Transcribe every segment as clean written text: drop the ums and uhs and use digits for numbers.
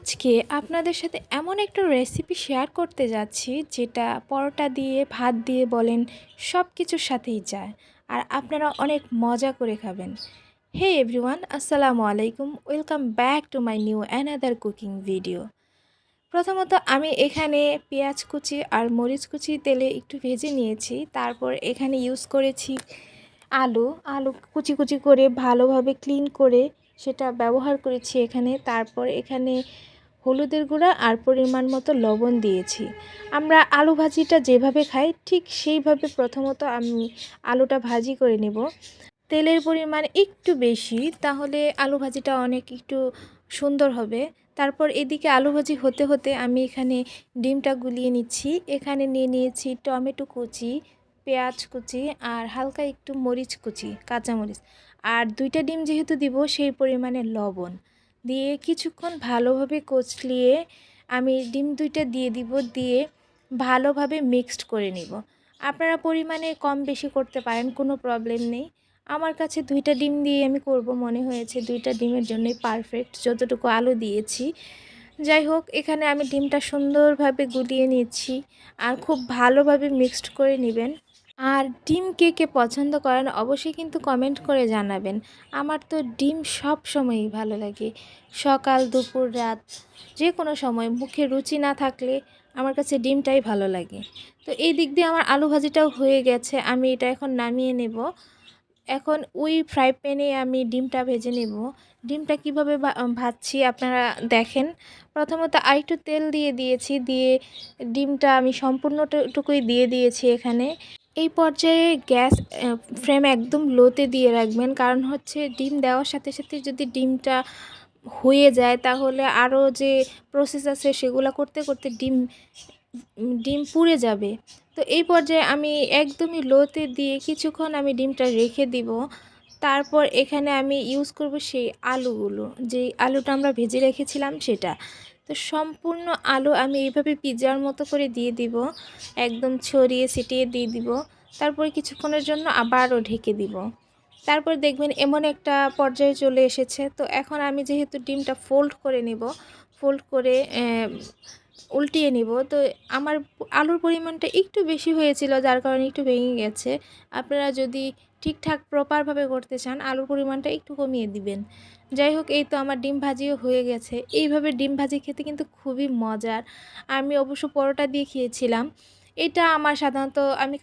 আজকে আপনাদের সাথে এমন একটা রেসিপি শেয়ার করতে যাচ্ছি যেটা পরোটা দিয়ে ভাত দিয়ে বলেন সব কিছুর সাথেই যায় আর আপনারা অনেক মজা করে খাবেন। হে এভরিওয়ান, আসসালামু আলাইকুম, welcome back to my new another cooking video. প্রথমত আমি এখানে পেঁয়াজ কুচি আর মরিচ কুচি তেলে একটু ভেজে নিয়েছি। তারপর এখানে ইউজ করেছি আলু আলু কুচি কুচি করে ভালোভাবে ক্লিন করে সেটা ব্যবহার করেছি এখানে। তারপর এখানে হলুদের গুঁড়া আর পরিমাণ মতো লবণ দিয়েছি। আমরা আলু ভাজিটা যেভাবে খাই ঠিক সেইভাবে প্রথমত আমি আলুটা ভাজি করে নেব। তেলের পরিমাণ একটু বেশি, তাহলে আলু ভাজিটা অনেক একটু সুন্দর হবে। তারপর এদিকে আলু ভাজি হতে হতে আমি এখানে ডিমটা গুলিয়ে নিচ্ছি। এখানে নিয়ে নিয়েছি টমেটো কুচি, পেঁয়াজ কুচি আর হালকা একটু মরিচ কুচি, কাঁচামরিচ, আর 2টা ডিম যেহেতু দিব সেই পরিমাণে লবণ দিয়ে কিছুক্ষণ ভালোভাবে কচলিয়ে আমি ডিম 2টা দিয়ে দিব, দিয়ে ভালোভাবে মিক্সড করে নিব। আপনারা পরিমাণে কম বেশি করতে পারেন, কোনো প্রবলেম নেই। আমার কাছে 2টা ডিম দিয়ে আমি করব মনে হয়েছে, 2টা ডিমের জন্যই পারফেক্ট যতটুকু আলু দিয়েছি। যাই হোক, এখানে আমি ডিমটা সুন্দরভাবে গুলিয়ে নিচ্ছি আর খুব ভালোভাবে মিক্সড করে নেবেন। আর ডিম কে কে পছন্দ করেন অবশ্যই কিন্তু কমেন্ট করে জানাবেন। আমার তো ডিম সব সময়ই ভালো লাগে, সকাল দুপুর রাত যে কোনো সময় মুখে রুচি না থাকলে আমার কাছে ডিমটাই ভালো লাগে। তো এই দিক দিয়ে আমার আলু ভাজিটাও হয়ে গেছে, আমি এটা এখন নামিয়ে নেব। এখন ওই ফ্রাই প্যানে আমি ডিমটা ভেজে নেব। ডিমটা কিভাবে ভাজছি আপনারা দেখেন। প্রথমত আরেকটু তেল দিয়ে দিয়েছি, দিয়ে ডিমটা আমি সম্পূর্ণটুকুই দিয়ে দিয়েছি এখানে। এই পর্যায়ে গ্যাস ফ্লেম একদম লোতে দিয়ে রাখবেন, কারণ হচ্ছে ডিম দেওয়ার সাথে সাথে যদি ডিমটা হয়ে যায় তাহলে আরও যে প্রসেস আছে সেগুলো করতে করতে ডিম ডিম পুড়ে যাবে। তো এই পর্যায়ে আমি একদমই লোতে দিয়ে কিছুক্ষণ আমি ডিমটা রেখে দিব। তারপর এখানে আমি ইউজ করব সেই আলুগুলো, যেই আলুটা আমরা ভেজে রেখেছিলাম সেটা। তো সম্পূর্ণ আলু আমি এইভাবে পিৎজার মতো করে দিয়ে দিব, একদম ছড়িয়ে ছিটিয়ে দিয়ে দিব। তারপর কিছুক্ষণের জন্য আবারও ঢেকে দিব। তারপর দেখবেন এমন একটা পর্যায়ে চলে এসেছে। তো এখন আমি যেহেতু ডিমটা ফোল্ড করে নেব, ফোল্ড করে উল্টিয়ে নিব। তো আমার আলুর পরিমাণটা একটু বেশি হয়েছিল, যার কারণে একটু ভেঙে গেছে। আপনারা যদি ঠিকঠাক প্রপারভাবে করতে চান আলুর পরিমাণটা একটু কমিয়ে দিবেন। যাই হোক, এই তো আমার ডিম ভাজিও হয়ে গেছে। এইভাবে ডিম ভাজি খেতে কিন্তু খুবই মজার। আমি অবশ্য পরোটা দিয়ে খেয়েছিলাম। এটা আমার সাধারণত আমি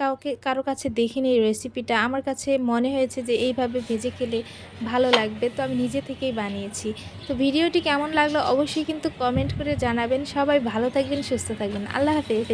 কারো কাছে দেখিনি এই রেসিপিটা। আমার কাছে মনে হয়েছে যে এইভাবে ভেজে খেলে ভালো লাগবে, তো আমি নিজে থেকেই বানিয়েছি। তো ভিডিওটি কেমন লাগলো অবশ্যই কিন্তু কমেন্ট করে জানাবেন। সবাই ভালো থাকবেন, সুস্থ থাকবেন। আল্লাহ হাফেজ।